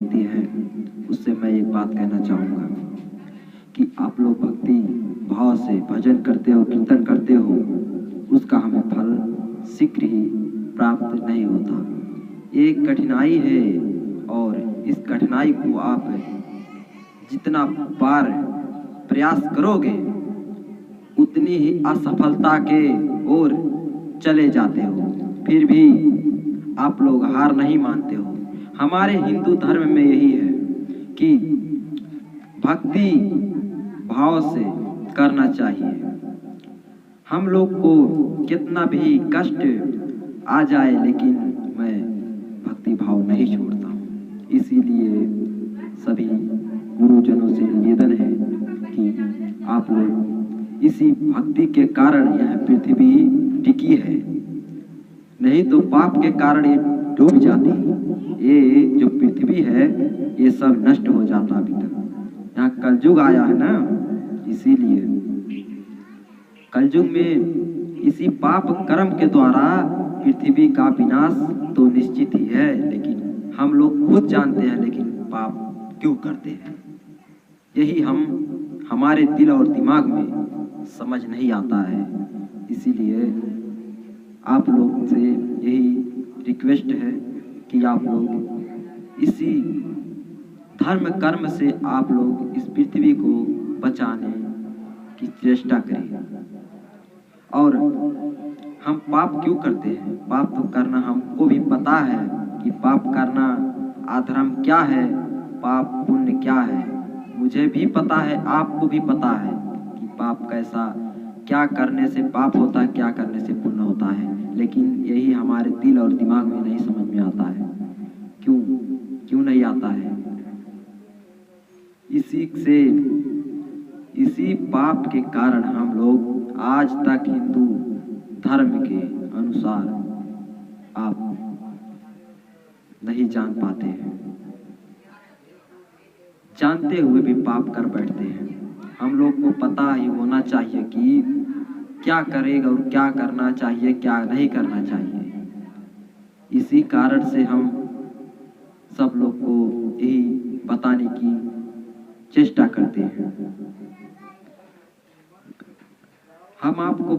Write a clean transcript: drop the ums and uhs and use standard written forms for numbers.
होती है उससे मैं एक बात कहना चाहूँगा कि आप लोग भक्ति भाव से भजन करते हो, कीर्तन करते हो, उसका हमें फल शीघ्र ही प्राप्त नहीं होता। एक कठिनाई है और इस कठिनाई को आप जितना बार प्रयास करोगे उतनी ही असफलता के ओर चले जाते हो, फिर भी आप लोग हार नहीं मानते हो। हमारे हिंदू धर्म में यही है कि भक्ति भाव से करना चाहिए। हम लोग को कितना भी कष्ट आ जाए लेकिन मैं भक्ति भाव नहीं छोड़ता हूँ। इसीलिए सभी गुरुजनों से निवेदन है कि आप लोग इसी भक्ति के कारण यह पृथ्वी टिकी है, नहीं तो पाप के कारण ये डूब जाती। ये जो पृथ्वी है ये सब नष्ट हो जाता। अभी तक यहाँ कलयुग आया है ना, इसीलिए कलयुग में इसी पाप कर्म के द्वारा पृथ्वी का विनाश तो निश्चित ही है, लेकिन हम लोग खुद जानते हैं लेकिन पाप क्यों करते हैं यही हमारे दिल और दिमाग में समझ नहीं आता है। इसीलिए आप लोग से यही रिक्वेस्ट है कि आप लोग इसी धर्म कर्म से आप लोग इस पृथ्वी को बचाने की चेष्टा करें। और हम पाप क्यों करते हैं? पाप तो करना हमको भी पता है कि पाप करना अधर्म क्या है, पाप पुण्य क्या है। मुझे भी पता है, आपको भी पता है कि पाप कैसा, क्या करने से पाप होता है, क्या करने से पुण्य होता है, लेकिन यही हमारे दिल और दिमाग में नहीं समझ में आता है। क्यों नहीं आता है? इसी पाप के कारण हम लोग आज तक हिंदू धर्म के अनुसार आप नहीं जान पाते हैं, जानते हुए भी पाप कर बैठते हैं। हम लोग को पता ही होना चाहिए कि क्या करेगा और क्या करना चाहिए, क्या नहीं करना चाहिए। इसी कारण से हम सब लोग को यही बताने की चेष्टा करते हैं। हम आपको